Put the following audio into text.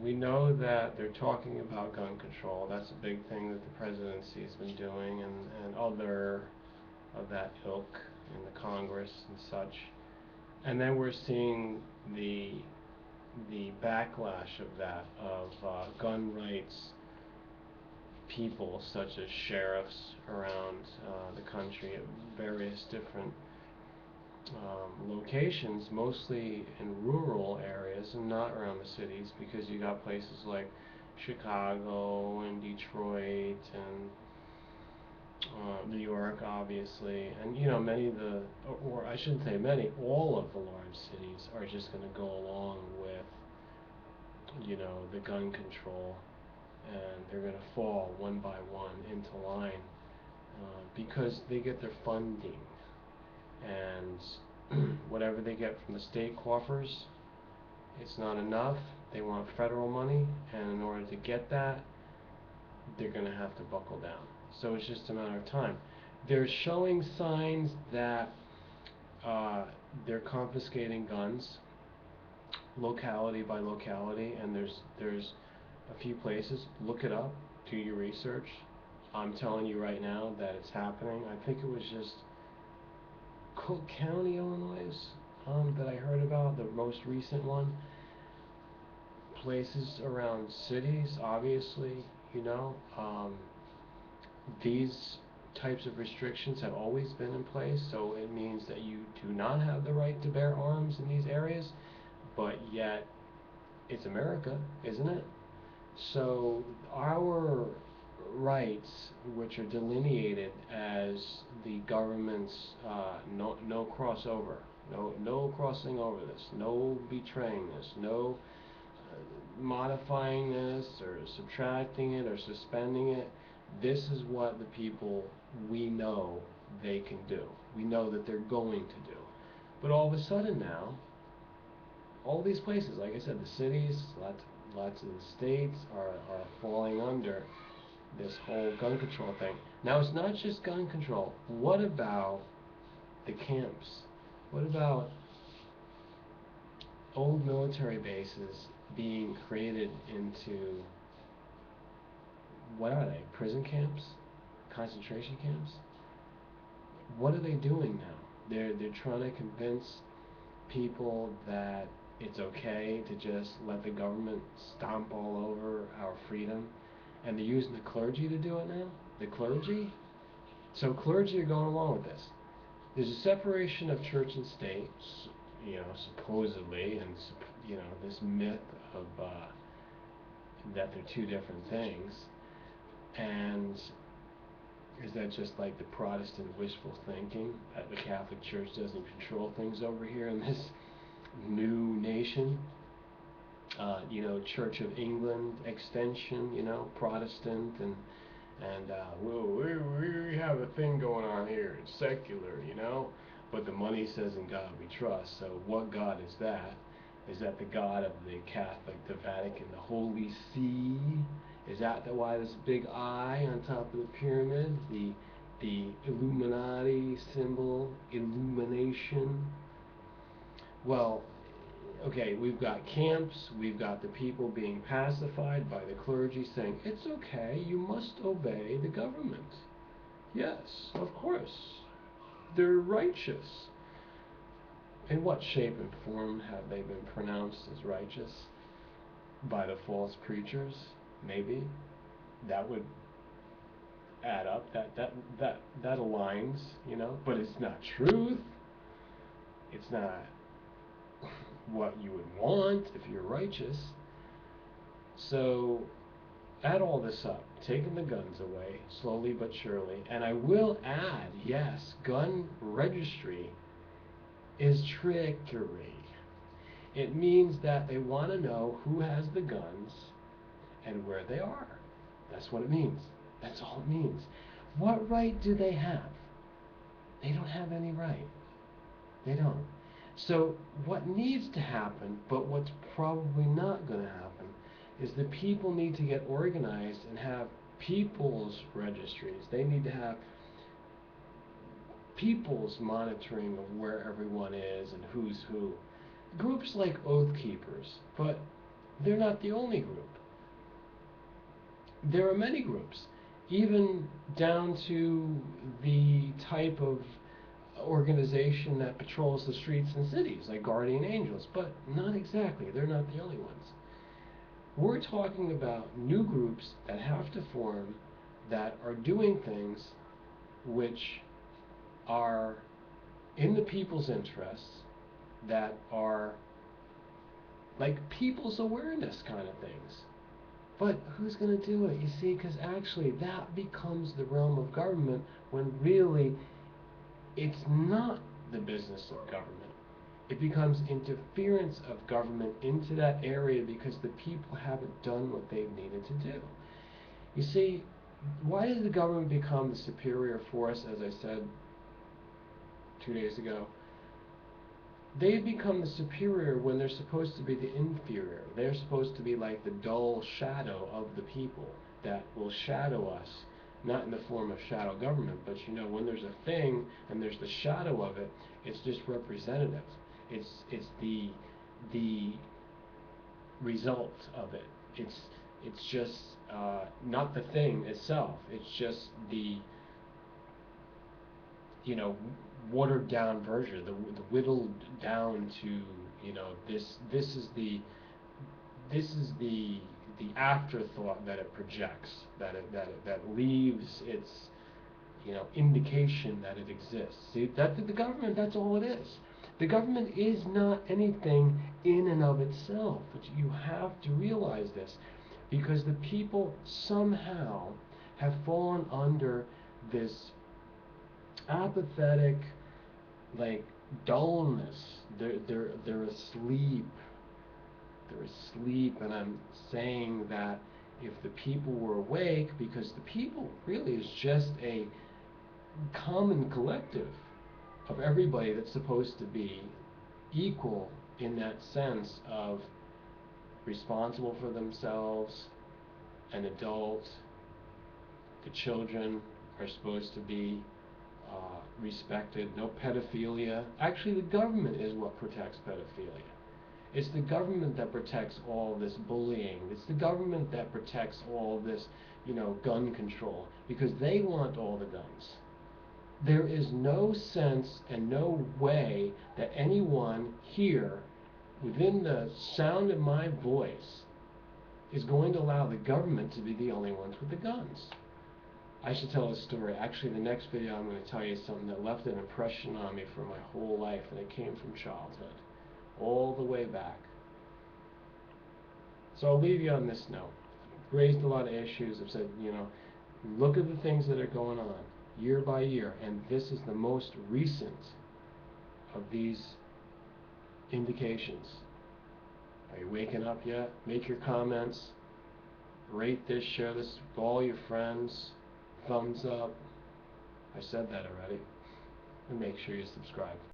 We know that they're talking about gun control. That's a big thing that the presidency has been doing, and other of that ilk in the Congress and such. And then we're seeing the backlash of that, of gun rights people such as sheriffs around the country at various different locations, mostly in rural areas and not around the cities, because you got places like Chicago and Detroit and New York, obviously, and many of the, or I shouldn't say many, all of the large cities are just going to go along with the gun control, and they're going to fall one by one into line because they get their funding, and whatever they get from the state coffers, it's not enough. They want federal money, and in order to get that, they're going to have to buckle down. So it's just a matter of time. They're showing signs that they're confiscating guns locality by locality, and there's a few places. Look it up, do your research. I'm telling you right now that it's happening. I think it was just Cook County, Illinois, that I heard about, the most recent one. Places around cities, obviously, these types of restrictions have always been in place, so it means that you do not have the right to bear arms in these areas, but yet it's America, isn't it? So our rights, which are delineated as the government's no crossover, no crossing over this, no betraying this, no modifying this or subtracting it or suspending it. This is what the people, we know they can do. We know that they're going to do. But all of a sudden now, all these places, like I said, the cities, lots of the states are falling under this whole gun control thing. Now, it's not just gun control. What about the camps? What about old military bases being created into, what are they, prison camps? Concentration camps? What are they doing now? They're trying to convince people that it's okay to just let the government stomp all over our freedom, and they're using the clergy to do it now? The clergy? So clergy are going along with this. There's a separation of church and state, supposedly, and this myth of that they're two different things. And is that just like the Protestant wishful thinking that the Catholic Church doesn't control things over here in this new nation? Church of England extension, Protestant, and we have a thing going on here. It's secular, but the money says in God we trust. So what God is that? Is that the God of the Catholic, the Vatican, the Holy See? Is that why this big eye on top of the pyramid? The Illuminati symbol, illumination? Well, okay, we've got camps, we've got the people being pacified by the clergy saying, it's okay, you must obey the government. Yes, of course. They're righteous. In what shape and form have they been pronounced as righteous? By the false preachers? Maybe. That would add up. That aligns, but it's not truth. It's not what you would want if you're righteous. So add all this up, taking the guns away slowly but surely, and I will add, yes, gun registry is trickery. It means that they want to know who has the guns and where they are. That's what it means. That's all it means. What right do they have? They don't have any right. They don't. So what needs to happen, but what's probably not going to happen, is the people need to get organized and have people's registries. They need to have people's monitoring of where everyone is and who's who. Groups like Oath Keepers, but they're not the only group. There are many groups, even down to the type of organization that patrols the streets in cities, like guardian angels, but not exactly. They're not the only ones. We're talking about new groups that have to form, that are doing things which are in the people's interests, that are like people's awareness kind of things. But who's going to do it? You see, because actually that becomes the realm of government when really it's not the business of government. It becomes interference of government into that area because the people haven't done what they've needed to do. You see, why does the government become the superior force, as I said 2 days ago? They become the superior when they're supposed to be the inferior. They're supposed to be like the dull shadow of the people that will shadow us, not in the form of shadow government, but you know, when there's a thing and there's the shadow of it, it's just representative. It's the result of it. It's just not the thing itself. It's just the, you know, watered down version, the whittled down to, you know, this is the afterthought that it projects, that leaves its, you know, indication that it exists. See, that the government, that's all it is. The government is not anything in and of itself. But you have to realize this, because the people somehow have fallen under this apathetic, like, dullness. They're asleep. They're asleep, and I'm saying that if the people were awake, because the people really is just a common collective of everybody that's supposed to be equal in that sense of responsible for themselves, an adult, the children are supposed to be respected, no pedophilia. Actually, the government is what protects pedophilia. It's the government that protects all this bullying. It's the government that protects all this, you know, gun control, because they want all the guns. There is no sense and no way that anyone here, within the sound of my voice, is going to allow the government to be the only ones with the guns. I should tell a story. Actually, the next video I'm going to tell you something that left an impression on me for my whole life, and it came from childhood, all the way back. So I'll leave you on this note. I've raised a lot of issues. I've said, you know, look at the things that are going on year by year, and this is the most recent of these indications. Are you waking up yet? Make your comments. Rate this, share this with all your friends. Thumbs up. I said that already. And make sure you subscribe.